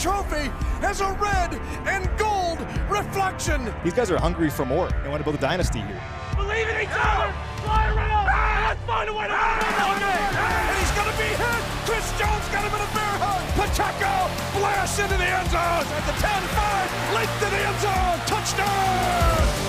trophy has a red and gold reflection. These guys are hungry for more. They want to build a dynasty here. Believe in each other. Fly around. Let's find a way to win this game. And he's going to be hit. Chris Jones got him in a bear hug. Pacheco blasts into the end zone at the 10-5, late to the end zone. Touchdown.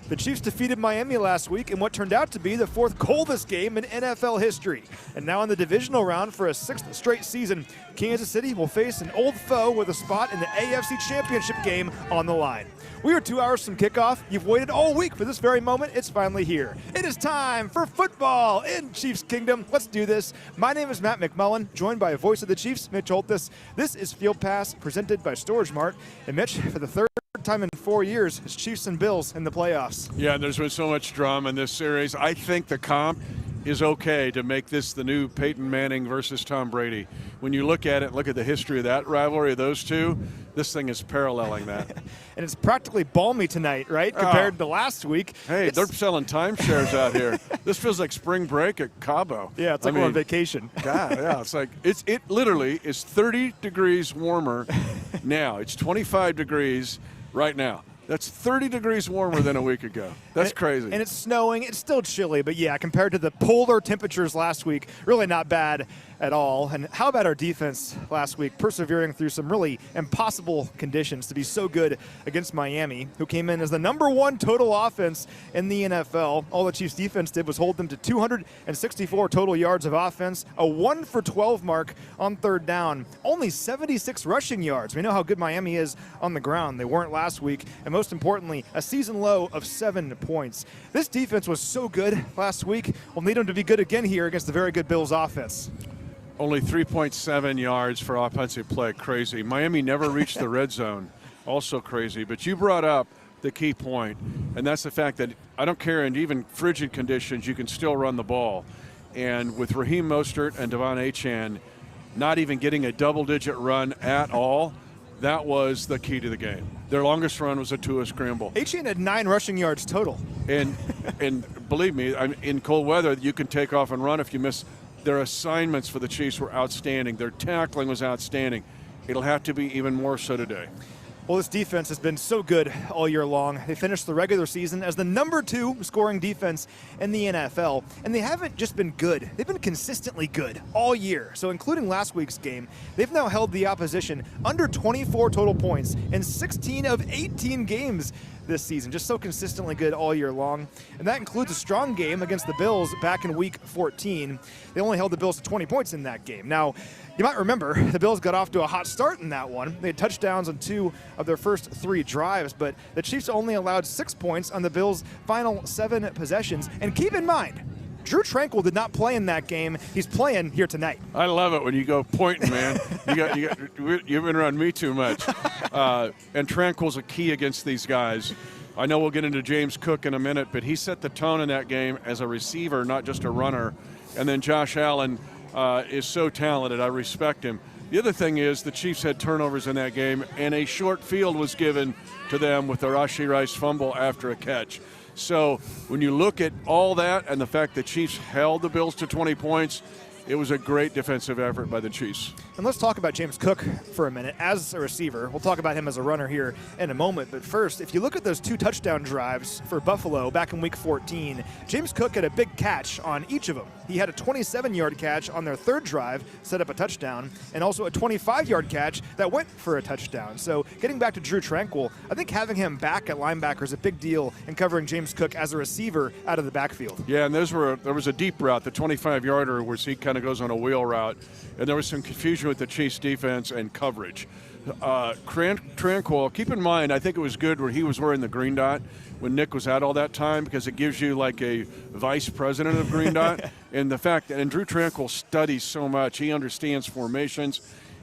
The Chiefs defeated Miami last week in what turned out to be the fourth coldest game in NFL history. And now in the divisional round for a sixth straight season, Kansas City will face an old foe with a spot in the AFC Championship game on the line. We are 2 hours from kickoff. You've waited all week for this very moment. It's finally here. It is time for football in Chiefs Kingdom. Let's do this. My name is Matt McMullen, joined by voice of the Chiefs, Mitch Holthus. This is Field Pass, presented by StorageMart. And Mitch, for the third time in 4 years, it's Chiefs and Bills in the playoffs. Yeah, and there's been so much drama in this series. I think the comp is okay to make this the new Peyton Manning versus Tom Brady. When you look at it, look at the history of that rivalry of those two, this thing is paralleling that. And it's practically balmy tonight, right, compared to last week. Hey, they're selling timeshares out here. This feels like spring break at Cabo. Yeah, it's like we're on vacation. God, yeah, it's like it literally is 30 degrees warmer now. It's 25 degrees right now. That's 30 degrees warmer than a week ago. That's crazy. And it's snowing. It's still chilly, but yeah, compared to the polar temperatures last week, really not bad at all. And how about our defense last week, persevering through some really impossible conditions to be so good against Miami, who came in as the #1 total offense in the NFL. All the Chiefs defense did was hold them to 264 total yards of offense, a 1 for 12 mark on third down, only 76 rushing yards. We know how good Miami is on the ground. They weren't last week. And most importantly, a season low of 7 points. This defense was so good last week. We'll need them to be good again here against the very good Bills offense. Only 3.7 yards for offensive play. Crazy. Miami never reached the red zone. Also crazy. But you brought up the key point, and that's the fact that I don't care, in even frigid conditions, you can still run the ball. And with Raheem Mostert and Devon Achane not even getting a double-digit run at all, that was the key to the game. Their longest run was a Tua scramble. Achane had 9 rushing yards total. And believe me, in cold weather, you can take off and run if you miss. Their assignments for the Chiefs were outstanding. Their tackling was outstanding. It'll have to be even more so today. Well, this defense has been so good all year long. They finished the regular season as the #2 scoring defense in the NFL. And they haven't just been good. They've been consistently good all year. So including last week's game, they've now held the opposition under 24 total points in 16 of 18 games this season. Just so consistently good all year long. And that includes a strong game against the Bills back in week 14. They only held the Bills to 20 points in that game. Now, you might remember the Bills got off to a hot start in that one. They had touchdowns on 2 of their first 3 drives, but the Chiefs only allowed 6 points on the Bills' final 7 possessions. And keep in mind, Drew Tranquill did not play in that game. He's playing here tonight. I love it when you go pointing, man. You've been around me too much. And Tranquill's a key against these guys. I know we'll get into James Cook in a minute, but he set the tone in that game as a receiver, not just a runner. And then Josh Allen is so talented. I respect him. The other thing is the Chiefs had turnovers in that game, and a short field was given to them with the Rashee Rice fumble after a catch. So when you look at all that and the fact the Chiefs held the Bills to 20 points, it was a great defensive effort by the Chiefs. And let's talk about James Cook for a minute as a receiver. We'll talk about him as a runner here in a moment. But first, if you look at those 2 touchdown drives for Buffalo back in week 14, James Cook had a big catch on each of them. He had a 27-yard catch on their 3rd drive, set up a touchdown, and also a 25-yard catch that went for a touchdown. So getting back to Drew Tranquill, I think having him back at linebacker is a big deal in covering James Cook as a receiver out of the backfield. Yeah, and there was a deep route, the 25-yarder, where he kind of goes on a wheel route, and there was some confusion with the Chiefs defense and coverage. Tranquill, keep in mind, I think it was good where he was wearing the green dot when Nick was out all that time, because it gives you like a vice president of green dot. And the fact that, and Drew Tranquill studies so much, he understands formations,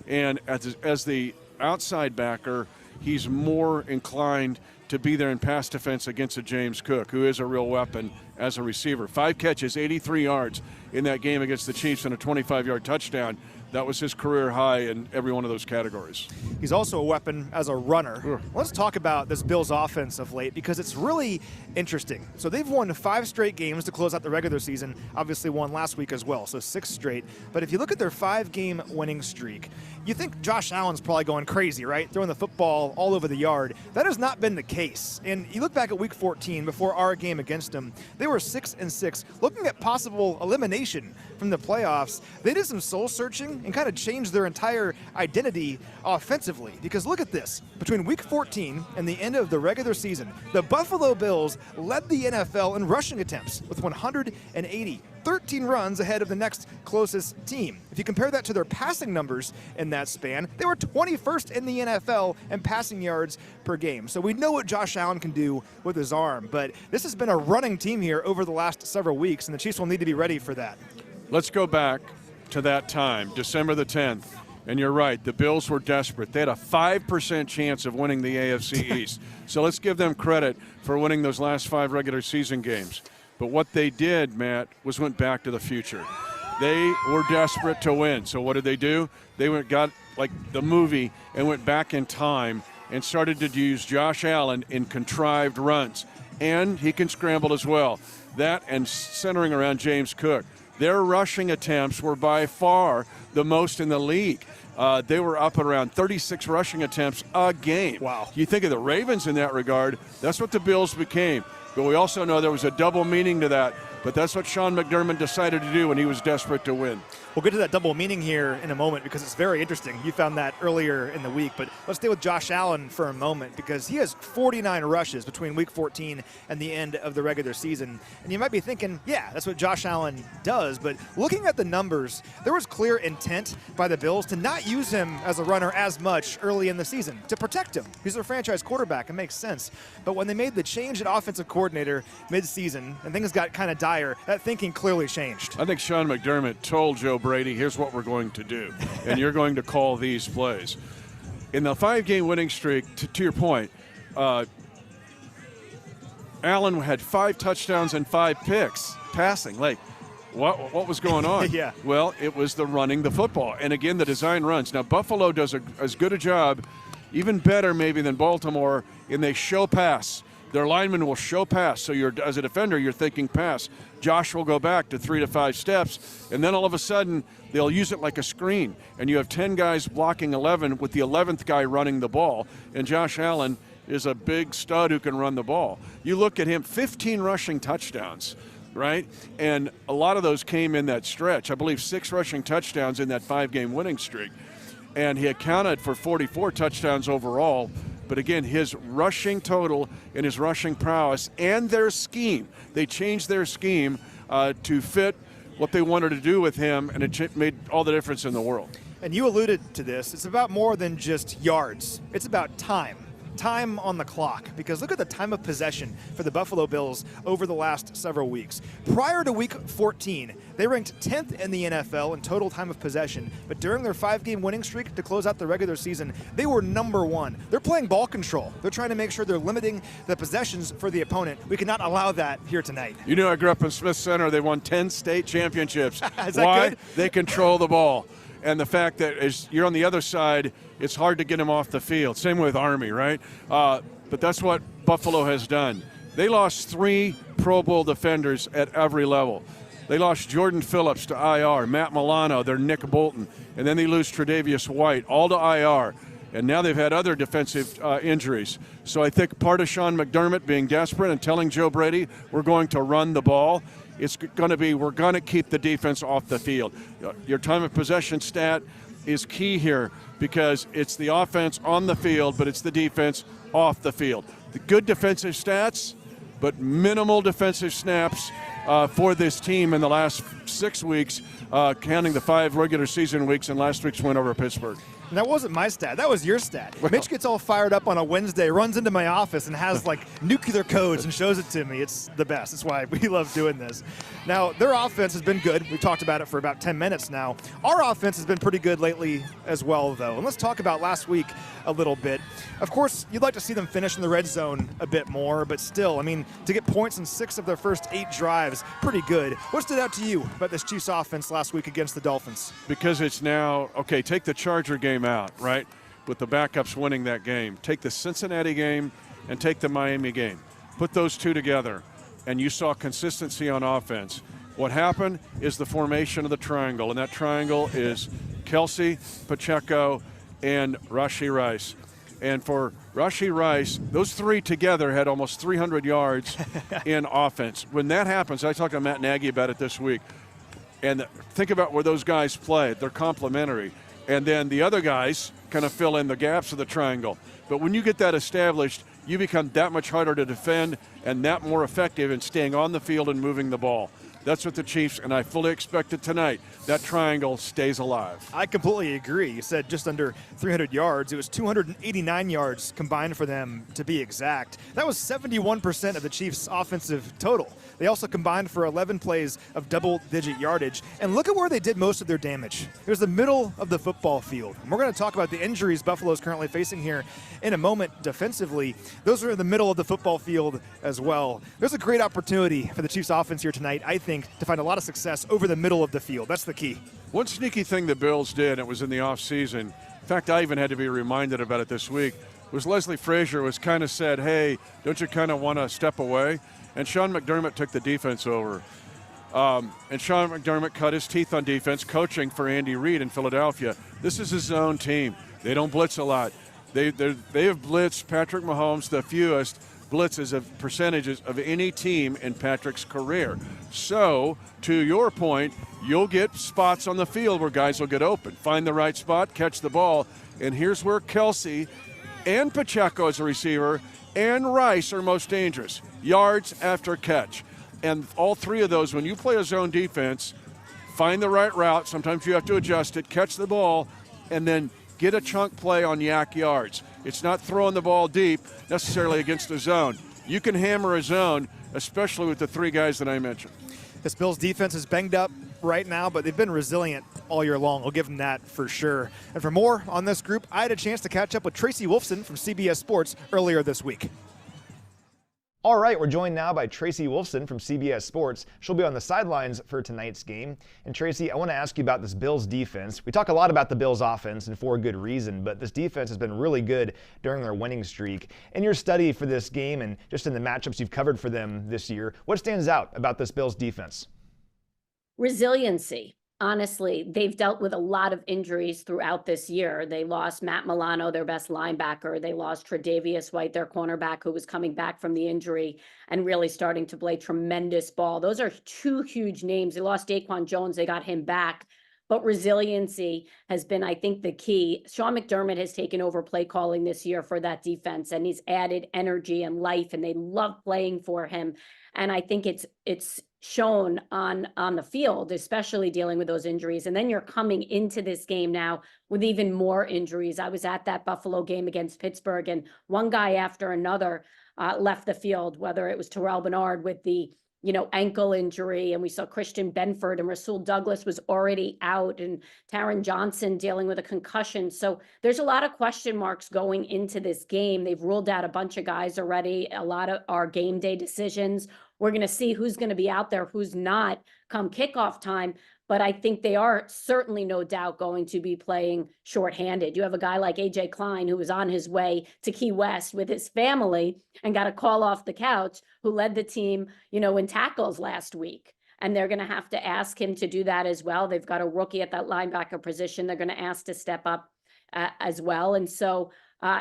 and as the outside backer, he's more inclined to be there in pass defense against a James Cook, who is a real weapon as a receiver. 5 catches, 83 yards in that game against the Chiefs and a 25-yard touchdown. That was his career high in every one of those categories. He's also a weapon as a runner. Sure. Let's talk about this Bills offense of late because it's really interesting. So they've won 5 straight games to close out the regular season, obviously won last week as well, so 6 straight. But if you look at their 5-game winning streak, you think Josh Allen's probably going crazy, right? Throwing the football all over the yard. That has not been the case. And you look back at week 14 before our game against them, they were 6-6. Looking at possible elimination from the playoffs, they did some soul searching and kind of changed their entire identity offensively. Because look at this. Between week 14 and the end of the regular season, the Buffalo Bills led the NFL in rushing attempts with 180. 13 runs ahead of the next closest team. If you compare that to their passing numbers in that span, they were 21st in the NFL in passing yards per game. So we know what Josh Allen can do with his arm, but this has been a running team here over the last several weeks, and the Chiefs will need to be ready for that. Let's go back to that time, December the 10th. And you're right, the Bills were desperate. They had a 5% chance of winning the AFC East. So let's give them credit for winning those last 5 regular season games. But what they did, Matt, was went back to the future. They were desperate to win. So what did they do? They got like the movie and went back in time and started to use Josh Allen in contrived runs. And he can scramble as well. That and centering around James Cook. Their rushing attempts were by far the most in the league. They were up at around 36 rushing attempts a game. Wow. You think of the Ravens in that regard, that's what the Bills became. But we also know there was a double meaning to that. But that's what Sean McDermott decided to do when he was desperate to win. We'll get to that double meaning here in a moment because it's very interesting. You found that earlier in the week, but let's stay with Josh Allen for a moment because he has 49 rushes between week 14 and the end of the regular season. And you might be thinking, yeah, that's what Josh Allen does, but looking at the numbers, there was clear intent by the Bills to not use him as a runner as much early in the season, to protect him. He's their franchise quarterback, it makes sense. But when they made the change at offensive coordinator mid-season and things got kind of dire, that thinking clearly changed. I think Sean McDermott told Joe Brady, here's what we're going to do, and you're going to call these plays. In the 5-game winning streak, to your point, Allen had 5 touchdowns and 5 picks passing. Like, what was going on? Yeah. Well, it was the running the football. And again, the design runs. Now, Buffalo does as good a job, even better maybe than Baltimore, in they show pass. Their linemen will show pass. So you're, as a defender, you're thinking pass. Josh will go back to 3 to 5 steps, and then all of a sudden they'll use it like a screen. And you have 10 guys blocking 11 with the 11th guy running the ball. And Josh Allen is a big stud who can run the ball. You look at him, 15 rushing touchdowns, right? And a lot of those came in that stretch. I believe 6 rushing touchdowns in that 5-game winning streak. And he accounted for 44 touchdowns overall. But again, his rushing total and his rushing prowess and their scheme, they changed their scheme to fit what they wanted to do with him, and it made all the difference in the world. And you alluded to this. It's about more than just yards. It's about time on the clock, because look at the time of possession for the Buffalo Bills over the last several weeks. Prior to week 14, they ranked 10th in the NFL in total time of possession, but during their 5-game winning streak to close out the regular season, they were number 1. They're playing ball control. They're trying to make sure they're limiting the possessions for the opponent. We cannot allow that here tonight. You know, I grew up in Smith Center. They won 10 state championships. Is that Why? good? They control the ball. And the fact that as you're on the other side, it's hard to get him off the field. Same with Army, right? But that's what Buffalo has done. They lost 3 Pro Bowl defenders at every level. They lost Jordan Phillips to IR, Matt Milano, their Nick Bolton, and then they lose Tre'Davious White, all to IR. And now they've had other defensive injuries. So I think part of Sean McDermott being desperate and telling Joe Brady, we're going to run the ball, it's going to be, we're going to keep the defense off the field. Your time of possession stat is key here because it's the offense on the field, but it's the defense off the field. The good defensive stats, but minimal defensive snaps for this team in the last 6 weeks, counting the 5 regular season weeks and last week's win over Pittsburgh. And that wasn't my stat. That was your stat. Mitch gets all fired up on a Wednesday, runs into my office, and has like nuclear codes and shows it to me. It's the best. That's why we love doing this. Now, their offense has been good. We've talked about it for about 10 minutes now. Our offense has been pretty good lately as well, though. And let's talk about last week a little bit. Of course, you'd like to see them finish in the red zone a bit more, but still, I mean, to get points in 6 of their first 8 drives, pretty good. What stood out to you about this Chiefs offense last week against the Dolphins? Because it's now, okay, take the Charger game out, right, with the backups winning that game. Take the Cincinnati game and take the Miami game. Put those two together, and you saw consistency on offense. What happened is the formation of the triangle, and that triangle is Kelsey, Pacheco, and Rashee Rice. And for Rashee Rice, those 3 together had almost 300 yards in offense. When that happens, I talked to Matt Nagy about it this week, and think about where those guys play. They're complementary. And then the other guys kind of fill in the gaps of the triangle. But when you get that established, you become that much harder to defend and that more effective in staying on the field and moving the ball. That's what the Chiefs, and I fully expect it tonight, that triangle stays alive. I completely agree. You said just under 300 yards. It was 289 yards combined for them, to be exact. That was 71% of the Chiefs' offensive total. They also combined for 11 plays of double-digit yardage. And look at where they did most of their damage. It was the middle of the football field. And we're going to talk about the injuries Buffalo's currently facing here in a moment defensively. Those are in the middle of the football field as well. There's a great opportunity for the Chiefs' offense here tonight, I think, to find a lot of success over the middle of the field. That's the key. One sneaky thing the Bills did, it was in the offseason. In fact, I even had to be reminded about it this week, was Leslie Frazier was kind of said, hey, don't you kind of want to step away? And Sean McDermott took the defense over. And Sean McDermott cut his teeth on defense, coaching for Andy Reid in Philadelphia. This is his own team. They don't blitz a lot. They have blitzed Patrick Mahomes the fewest blitzes of percentages of any team in Patrick's career. So, to your point, you'll get spots on the field where guys will get open. Find the right spot, catch the ball, and here's where Kelsey and Pacheco as a receiver and Rice are most dangerous. Yards after catch. And all 3 of those, when you play a zone defense, find the right route. Sometimes you have to adjust it, catch the ball, and then get a chunk play on yak yards. It's not throwing the ball deep necessarily against the zone. You can hammer a zone, especially with the 3 guys that I mentioned. This Bills defense is banged up right now, but they've been resilient all year long. I'll give them that for sure. And for more on this group, I had a chance to catch up with Tracy Wolfson from CBS Sports earlier this week. All right, we're joined now by Tracy Wolfson from CBS Sports. She'll be on the sidelines for tonight's game. And Tracy, I want to ask you about this Bills defense. We talk a lot about the Bills offense, and for a good reason, but this defense has been really good during their winning streak. In your study for this game and just in the matchups you've covered for them this year, what stands out about this Bills defense? Resiliency. Honestly, they've dealt with a lot of injuries throughout this year. They lost Matt Milano, their best linebacker. They lost Tre'Davious White, their cornerback, who was coming back from the injury and really starting to play tremendous ball. Those are 2 huge names. They lost Daquan Jones. They got him back. But resiliency has been, I think, the key. Sean McDermott has taken over play calling this year for that defense, and he's added energy and life, and they love playing for him. And I think it's shown on the field, especially dealing with those injuries. And then you're coming into this game now with even more injuries. I was at that Buffalo game against Pittsburgh, and one guy after another left the field, whether it was Terrell Bernard with the ankle injury, and we saw Christian Benford, and Rasul Douglas was already out, and Taron Johnson dealing with a concussion. So there's a lot of question marks going into this game. They've ruled out a bunch of guys already. A lot of our game day decisions. We're going to see who's going to be out there, who's not come kickoff time. But I think they are certainly, no doubt, going to be playing shorthanded. You have a guy like A.J. Klein, who was on his way to Key West with his family and got a call off the couch, who led the team, in tackles last week. And they're going to have to ask him to do that as well. They've got a rookie at that linebacker position they're going to ask to step up as well. And so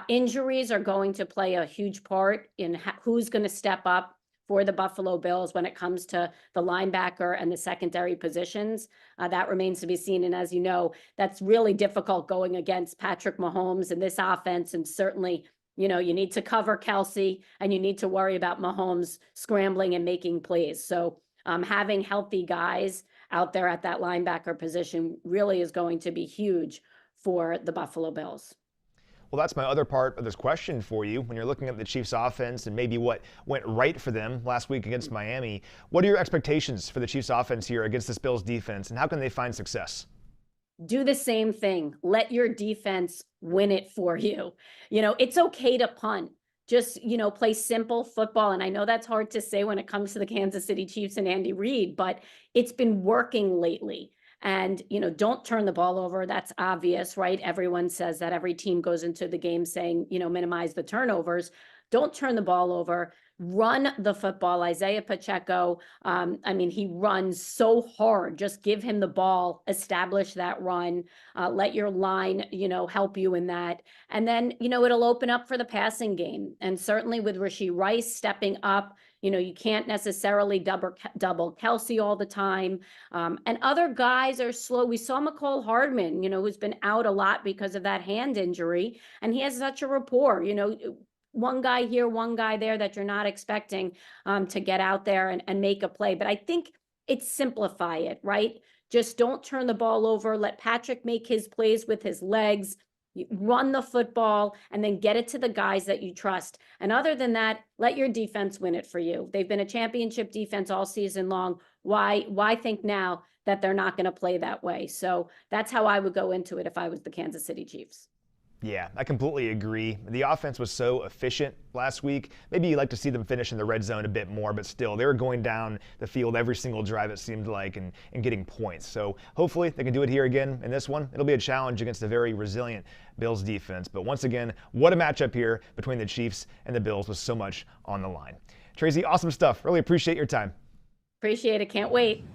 injuries are going to play a huge part in who's going to step up for the Buffalo Bills when it comes to the linebacker and the secondary positions. That remains to be seen. And as you know, that's really difficult going against Patrick Mahomes and this offense. And certainly, you need to cover Kelsey, and you need to worry about Mahomes scrambling and making plays. So having healthy guys out there at that linebacker position really is going to be huge for the Buffalo Bills. Well, that's my other part of this question for you. When you're looking at the Chiefs offense and maybe what went right for them last week against Miami, what are your expectations for the Chiefs offense here against this Bills defense, and how can they find success? Do the same thing. Let your defense win it for you. It's okay to punt. Just, play simple football. And I know that's hard to say when it comes to the Kansas City Chiefs and Andy Reid, but it's been working lately. And, don't turn the ball over. That's obvious, right? Everyone says that. Every team goes into the game saying, minimize the turnovers. Don't turn the ball over. Run the football. Isaiah Pacheco, he runs so hard. Just give him the ball, establish that run, let your line, help you in that. And then, it'll open up for the passing game. And certainly with Rashee Rice stepping up, you can't necessarily double Kelsey all the time. And other guys are slow. We saw McCole Hardman, who's been out a lot because of that hand injury. And he has such a rapport, one guy here, one guy there that you're not expecting to get out there and make a play. But I think it's simplify it, right? Just don't turn the ball over. Let Patrick make his plays with his legs. Run the football and then get it to the guys that you trust. And other than that, let your defense win it for you. They've been a championship defense all season long. Why think now that they're not going to play that way? So that's how I would go into it if I was the Kansas City Chiefs. Yeah, I completely agree. The offense was so efficient last week. Maybe you'd like to see them finish in the red zone a bit more, but still, they were going down the field every single drive, it seemed like, and getting points. So hopefully they can do it here again in this one. It'll be a challenge against a very resilient Bills defense. But once again, what a matchup here between the Chiefs and the Bills with so much on the line. Tracy, awesome stuff. Really appreciate your time. Appreciate it. Can't wait.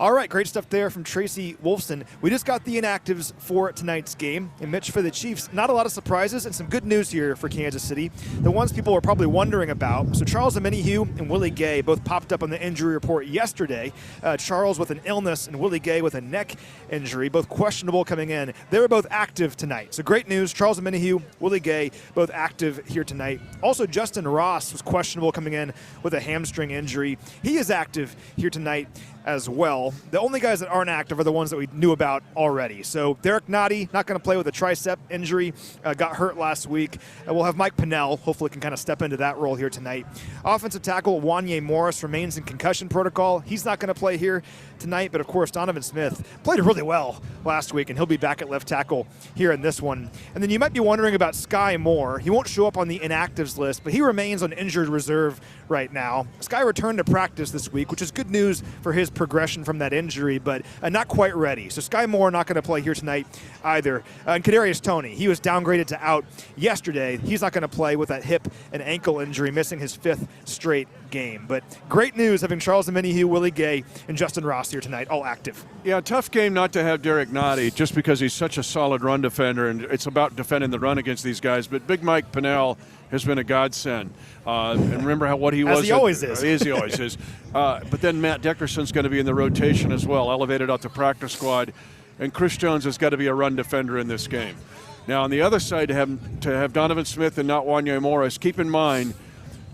All right, great stuff there from Tracy Wolfson. We just got the inactives for tonight's game. And Mitch, for the Chiefs, not a lot of surprises and some good news here for Kansas City. The ones people were probably wondering about. So Charles Omenihu and Willie Gay both popped up on the injury report yesterday. Charles with an illness and Willie Gay with a neck injury, both questionable coming in. They were both active tonight. So great news. Charles Omenihu, Willie Gay, both active here tonight. Also, Justin Ross was questionable coming in with a hamstring injury. He is active here tonight as well. The only guys that aren't active are the ones that we knew about already. So Derek Nottie, not going to play with a tricep injury, got hurt last week. And we'll have Mike Pennell, hopefully can kind of step into that role here tonight. Offensive tackle Wanye Morris remains in concussion protocol. He's not going to play here tonight, but of course Donovan Smith played really well last week, and he'll be back at left tackle here in this one. And then you might be wondering about Sky Moore. He won't show up on the inactives list, but he remains on injured reserve right now. Sky returned to practice this week, which is good news for his progression from that injury, but not quite ready. So Sky Moore not going to play here tonight either. And Kadarius Toney, he was downgraded to out yesterday. He's not going to play with that hip and ankle injury, missing his 5th straight game. But great news having Charles Omenihu, Willie Gay, and Justin Ross here tonight, all active. Yeah, tough game not to have Derek Nottie just because he's such a solid run defender, and it's about defending the run against these guys. But Big Mike Pennell has been a godsend. And remember what he was. As he always is. As he always is. But then Matt Dickerson's going to be in the rotation as well, elevated out to practice squad. And Chris Jones has got to be a run defender in this game. Now, on the other side, to have Donovan Smith and not Wanye Morris, keep in mind,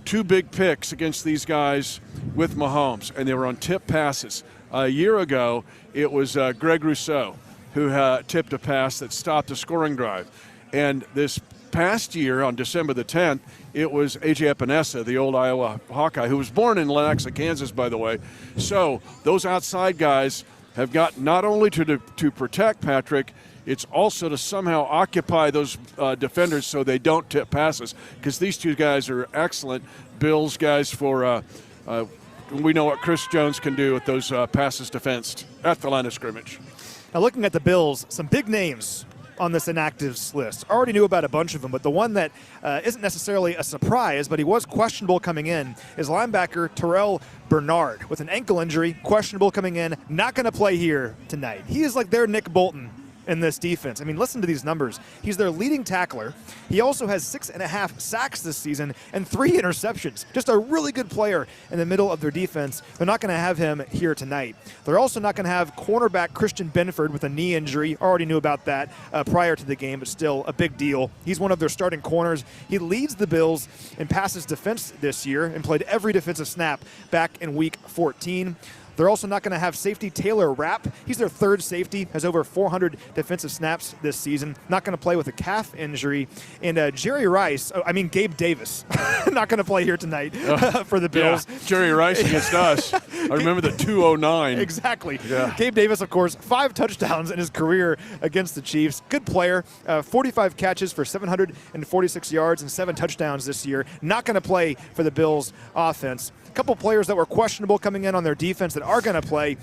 2 big picks against these guys with Mahomes, and they were on tip passes. A year ago, it was Greg Rousseau who tipped a pass that stopped a scoring drive. And this past year, on December the 10th, it was A.J. Epinesa, the old Iowa Hawkeye, who was born in Lenexa, Kansas, by the way. So those outside guys have got not only to protect Patrick, it's also to somehow occupy those defenders so they don't tip passes, because these 2 guys are excellent Bills guys for we know what Chris Jones can do with those passes defensed at the line of scrimmage. Now looking at the Bills, some big names on this inactives list. Already knew about a bunch of them, but the one that isn't necessarily a surprise, but he was questionable coming in, is linebacker Terrell Bernard with an ankle injury, questionable coming in, not going to play here tonight. He is like their Nick Bolton in this defense. I mean, listen to these numbers. He's their leading tackler. He also has 6.5 sacks this season and 3 interceptions. Just a really good player in the middle of their defense. They're not going to have him here tonight. They're also not going to have cornerback Christian Benford with a knee injury. Already knew about that prior to the game, but still a big deal. He's one of their starting corners. He leads the Bills in passes defense this year and played every defensive snap back in Week 14. They're also not going to have safety Taylor Rapp. He's their third safety, has over 400 defensive snaps this season. Not going to play with a calf injury. And Gabe Davis, not going to play here tonight for the Bills. Yeah. Jerry Rice against us. I remember the 209. Exactly. Yeah. Gabe Davis, of course, 5 touchdowns in his career against the Chiefs. Good player. 45 catches for 746 yards and 7 touchdowns this year. Not going to play for the Bills offense. A couple players that were questionable coming in on their defense that are going to play.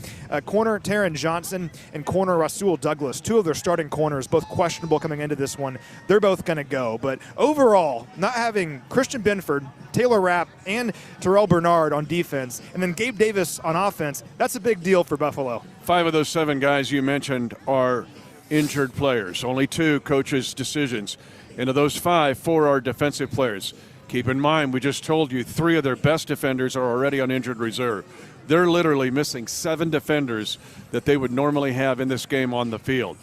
Corner Taron Johnson and corner Rasul Douglas, 2 of their starting corners, both questionable coming into this one. They're both going to go. But overall, not having Christian Benford, Taylor Rapp, and Terrell Bernard on defense, and then Gabe Davis on offense, that's a big deal for Buffalo. 5 of those 7 guys you mentioned are injured players. Only 2 coaches' decisions. And of those 5, 4 are defensive players. Keep in mind, we just told you 3 of their best defenders are already on injured reserve. They're literally missing 7 defenders that they would normally have in this game on the field.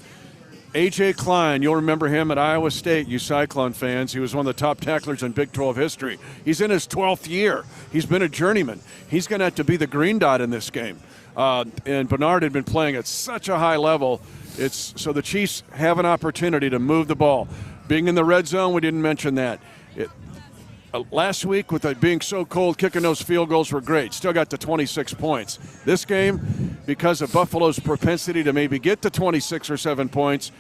A.J. Klein, you'll remember him at Iowa State, you Cyclone fans. He was one of the top tacklers in Big 12 history. He's in his 12th year. He's been a journeyman. He's going to have to be the green dot in this game. And Bernard had been playing at such a high level. So the Chiefs have an opportunity to move the ball. Being in the red zone, we didn't mention that. Last week, with it being so cold, kicking those field goals were great. Still got to 26 points. This game, because of Buffalo's propensity to maybe get to 26 or 7 points,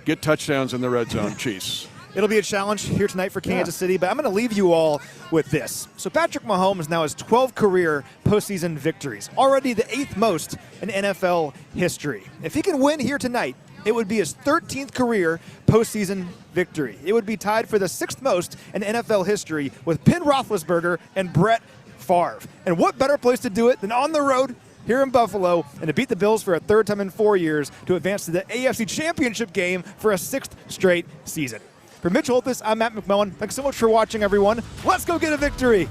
get touchdowns in the red zone, Chiefs. It'll be a challenge here tonight for Kansas City, but I'm going to leave you all with this. So Patrick Mahomes now has 12 career postseason victories, already the 8th most in NFL history. If he can win here tonight, it would be his 13th career postseason victory. It would be tied for the 6th most in NFL history with Ben Roethlisberger and Brett Favre. And what better place to do it than on the road here in Buffalo and to beat the Bills for a 3rd time in 4 years to advance to the AFC Championship game for a 6th straight season. For Mitch Holthus, I'm Matt McMullen. Thanks so much for watching, everyone. Let's go get a victory.